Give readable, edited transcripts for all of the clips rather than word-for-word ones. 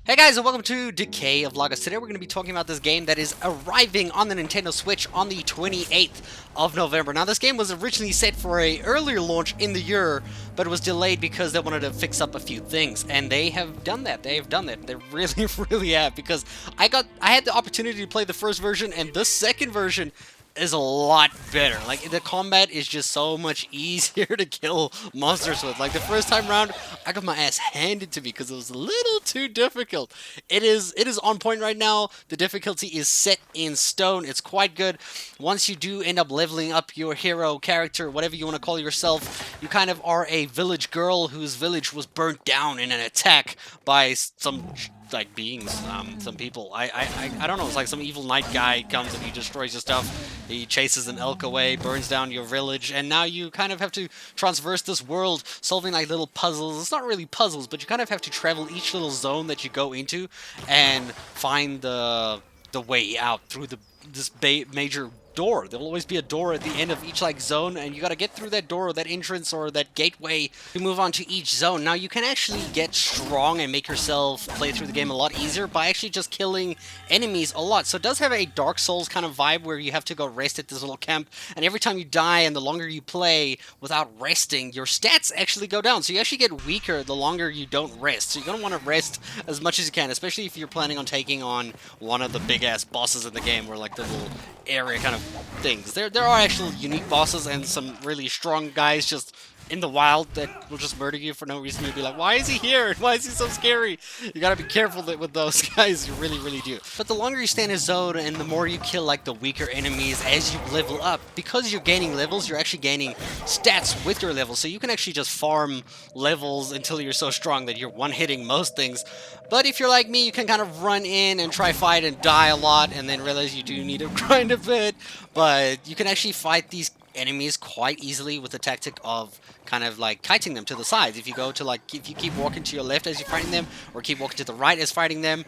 Hey guys, and welcome to Decay of Logos. Today we're going to be talking about this game that is arriving on the Nintendo Switch on the 28th of November. Now this game was originally set for a earlier launch in the year, but it was delayed because they wanted to fix up a few things, and they have done that. They really, really have, because I had the opportunity to play the first version, and the second version is a lot better. Like, the combat is just so much easier to kill monsters with. Like, the first time round, I got my ass handed to me because it was a little too difficult. It is on point right now. The difficulty is set in stone. It's quite good. Once you do end up leveling up your hero character, whatever you want to call yourself, you kind of are a village girl whose village was burnt down in an attack by some like beings, some people. I don't know, it's like some evil knight guy comes and he destroys your stuff. He chases an elk away, burns down your village, and now you kind of have to traverse this world solving like little puzzles. It's not really puzzles, but you kind of have to travel each little zone that you go into and find the way out through this major door. There'll always be a door at the end of each like zone, and you gotta get through that door or that entrance or that gateway to move on to each zone. Now you can actually get strong and make yourself play through the game a lot easier by actually just killing enemies a lot. So it does have a Dark Souls kind of vibe where you have to go rest at this little camp, and every time you die and the longer you play without resting, your stats actually go down. So you actually get weaker the longer you don't rest. So you're gonna want to rest as much as you can, especially if you're planning on taking on one of the big ass bosses in the game, or like the little area kind of things. There are actual unique bosses and some really strong guys just in the wild that will just murder you for no reason. You'll be like, why is he here? Why is he so scary? You gotta be careful with those guys. You really, really do. But the longer you stay in a zone and the more you kill like the weaker enemies as you level up, because you're gaining levels, you're actually gaining stats with your levels. So you can actually just farm levels until you're so strong that you're one-hitting most things. But if you're like me, you can kind of run in and try fight and die a lot and then realize you do need to grind a bit. But you can actually fight these enemies quite easily with the tactic of kind of like kiting them to the sides. If you go to like, if you keep walking to your left as you're fighting them, or keep walking to the right as fighting them,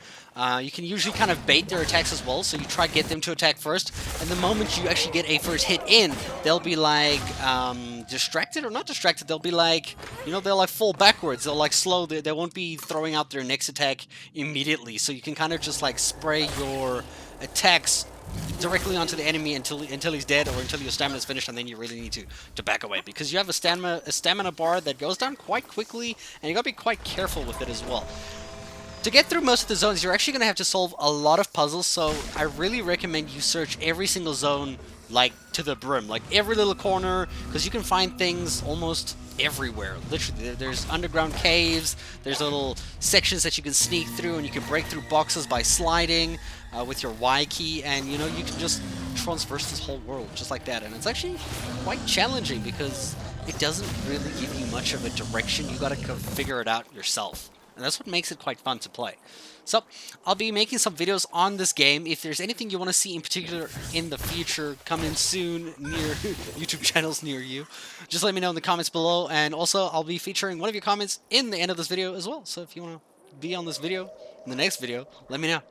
you can usually kind of bait their attacks as well. So you try to get them to attack first, and the moment you actually get a first hit in, they'll be like distracted, or not distracted, they'll be like, you know, they'll like fall backwards, they'll like slow, they won't be throwing out their next attack immediately. So you can kind of just like spray your attacks directly onto the enemy until he's dead, or until your stamina is finished, and then you really need to back away, because you have a stamina bar that goes down quite quickly, and you gotta be quite careful with it as well. To get through most of the zones, you're actually gonna have to solve a lot of puzzles, so I really recommend you search every single zone like to the brim, like every little corner, because you can find things almost everywhere. Literally, there's underground caves, there's little sections that you can sneak through, and you can break through boxes by sliding with your Y key, and you know, you can just transverse this whole world just like that. And it's actually quite challenging because it doesn't really give you much of a direction. You gotta go figure it out yourself, and that's what makes it quite fun to play. So, I'll be making some videos on this game. If there's anything you want to see in particular in the future, coming soon near YouTube channels near you, just let me know in the comments below. And also, I'll be featuring one of your comments in the end of this video as well. So if you want to be on this video, in the next video, let me know.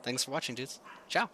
Thanks for watching, dudes. Ciao.